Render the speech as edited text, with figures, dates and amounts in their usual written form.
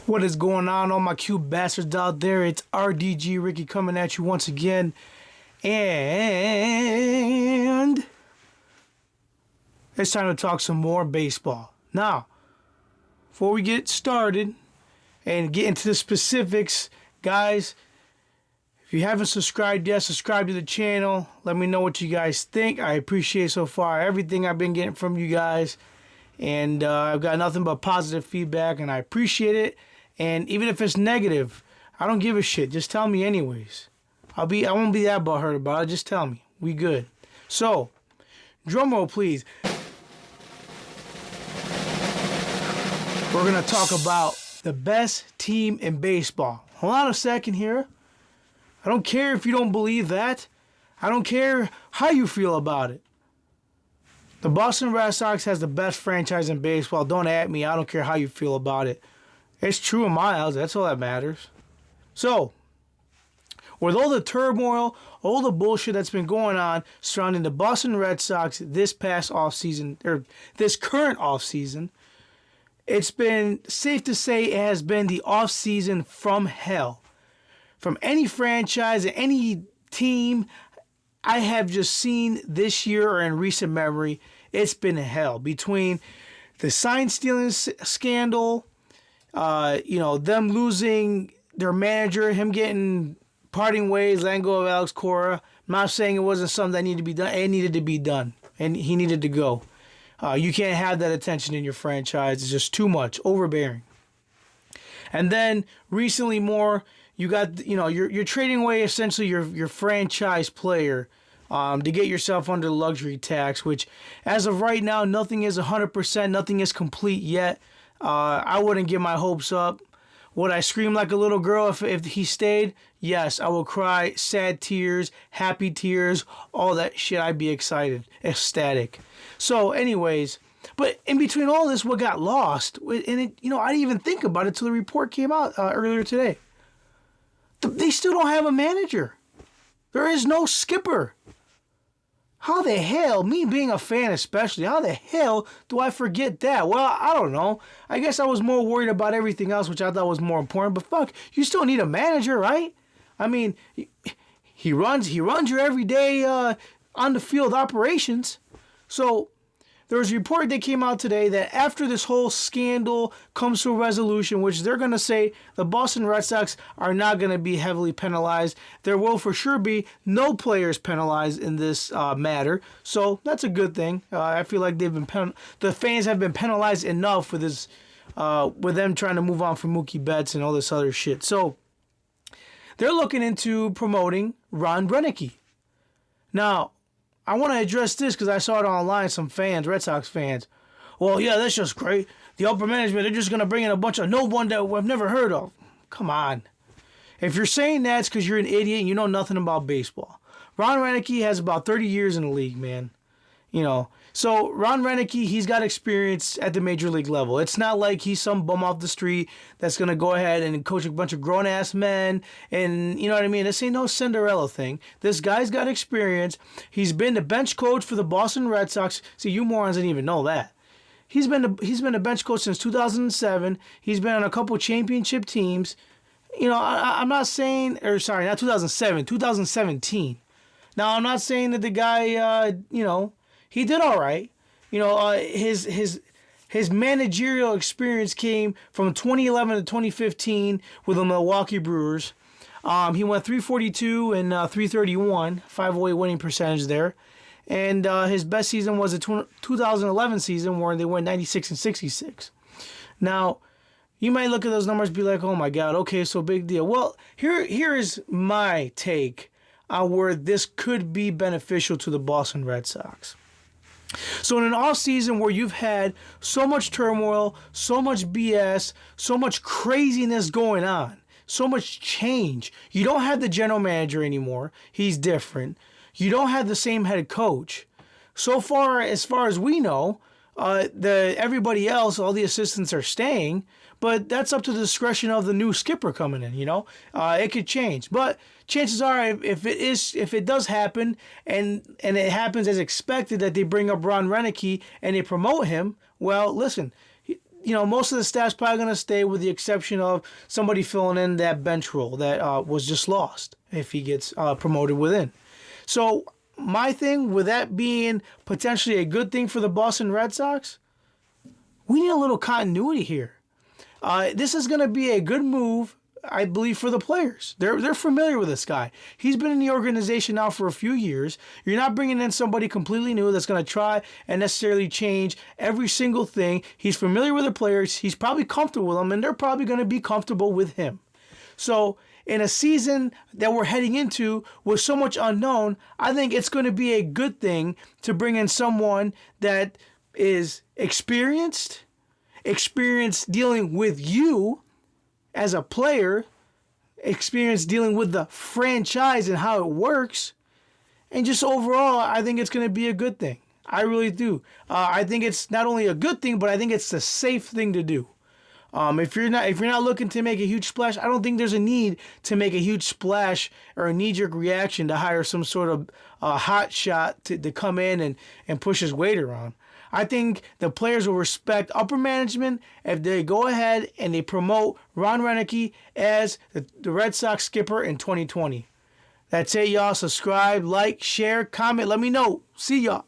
What is going on, all my cute bastards out there? It's RDG Ricky coming at you once again. And it's time to talk some more baseball. Now, before we get started and get into the specifics, guys, if you haven't subscribed yet, subscribe to the channel. Let me know what you guys think. I appreciate so far everything I've been getting from you guys. And I've got nothing but positive feedback, and I appreciate it. And even if it's negative, I don't give a shit. Just tell me anyways. I won't be that butthurt about it. Just tell me. We good. So, drum roll, please. We're going to talk about the best team in baseball. Hold on a second here. I don't care if you don't believe that. I don't care how you feel about it. The Boston Red Sox has the best franchise in baseball. Don't at me. I don't care how you feel about it. It's true in my eyes. That's all that matters. So, with all the turmoil, all the bullshit that's been going on surrounding the Boston Red Sox this past offseason, or this current offseason, it's been safe to say it has been the offseason from hell. From any franchise, any team I have just seen this year or in recent memory, it's been hell. Between the sign stealing scandal, them losing their manager, him getting parting ways, letting go of Alex Cora. I'm not saying it wasn't something that needed to be done. It needed to be done, and he needed to go. You can't have that attention in your franchise. It's just too much, overbearing. And then recently more, you got, you're trading away essentially your franchise player to get yourself under luxury tax, which as of right now, nothing is 100%, nothing is complete yet. I wouldn't get my hopes up. Would I scream like a little girl if he stayed? Yes, I will cry sad tears, happy tears, all that shit. I'd be excited, ecstatic. So anyways, but in between all this, what got lost, and I didn't even think about it till the report came out earlier today. They still don't have a manager. There is no skipper. How the hell, me being a fan especially, how the hell do I forget that? Well, I don't know. I guess I was more worried about everything else, which I thought was more important. But fuck, you still need a manager, right? I mean, he runs your everyday on the field operations. So there was a report that came out today that after this whole scandal comes to a resolution, which they're going to say the Boston Red Sox are not going to be heavily penalized. There will for sure be no players penalized in this matter. So that's a good thing. I feel like the fans have been penalized enough with this, with them trying to move on from Mookie Betts and all this other shit. So they're looking into promoting Ron Roenicke. Now, I want to address this because I saw it online, some fans, Red Sox fans. Well, yeah, that's just great. The upper management, they're just going to bring in a bunch of no one that we've never heard of. Come on. If you're saying that, it's because you're an idiot and you know nothing about baseball. Ron Roenicke has about 30 years in the league, man. So Ron Roenicke, he's got experience at the major league level. It's not like he's some bum off the street that's going to go ahead and coach a bunch of grown-ass men. And you know what I mean? This ain't no Cinderella thing. This guy's got experience. He's been the bench coach for the Boston Red Sox. See, you morons didn't even know that. He's been a bench coach since 2007. He's been on a couple championship teams. I'm not saying, or sorry, not 2007, 2017. Now, I'm not saying that the guy, he did all right. His managerial experience came from 2011 to 2015 with the Milwaukee Brewers. He went 342 and 331, 508 winning percentage there. And his best season was the 2011 season where they went 96 and 66. Now, you might look at those numbers and be like, oh my God, okay, so big deal. Well, here is my take on where this could be beneficial to the Boston Red Sox. So in an offseason where you've had so much turmoil, so much BS, so much craziness going on, so much change, you don't have the general manager anymore. He's different. You don't have the same head coach. So far as we know, everybody else, all the assistants are staying, but that's up to the discretion of the new skipper coming in, It could change. But chances are if it does happen and it happens as expected that they bring up Ron Roenicke and they promote him, well, listen, most of the staff's probably going to stay with the exception of somebody filling in that bench role that was just lost if he gets promoted within. So my thing with that being potentially a good thing for the Boston Red Sox, we need a little continuity here. This is going to be a good move, I believe, for the players. They're familiar with this guy. He's been in the organization now for a few years. You're not bringing in somebody completely new that's going to try and necessarily change every single thing. He's familiar with the players. He's probably comfortable with them, and they're probably going to be comfortable with him. So in a season that we're heading into with so much unknown, I think it's going to be a good thing to bring in someone that is experienced dealing with you as a player, experience dealing with the franchise and how it works, and just overall, I think it's going to be a good thing. I really do. I think it's not only a good thing, but I think it's the safe thing to do. If you're not looking to make a huge splash, I don't think there's a need to make a huge splash or a knee-jerk reaction to hire some sort of hot shot to come in and push his weight around. I think the players will respect upper management if they go ahead and they promote Ron Roenicke as the Red Sox skipper in 2020. That's it, y'all. Subscribe, like, share, comment. Let me know. See y'all.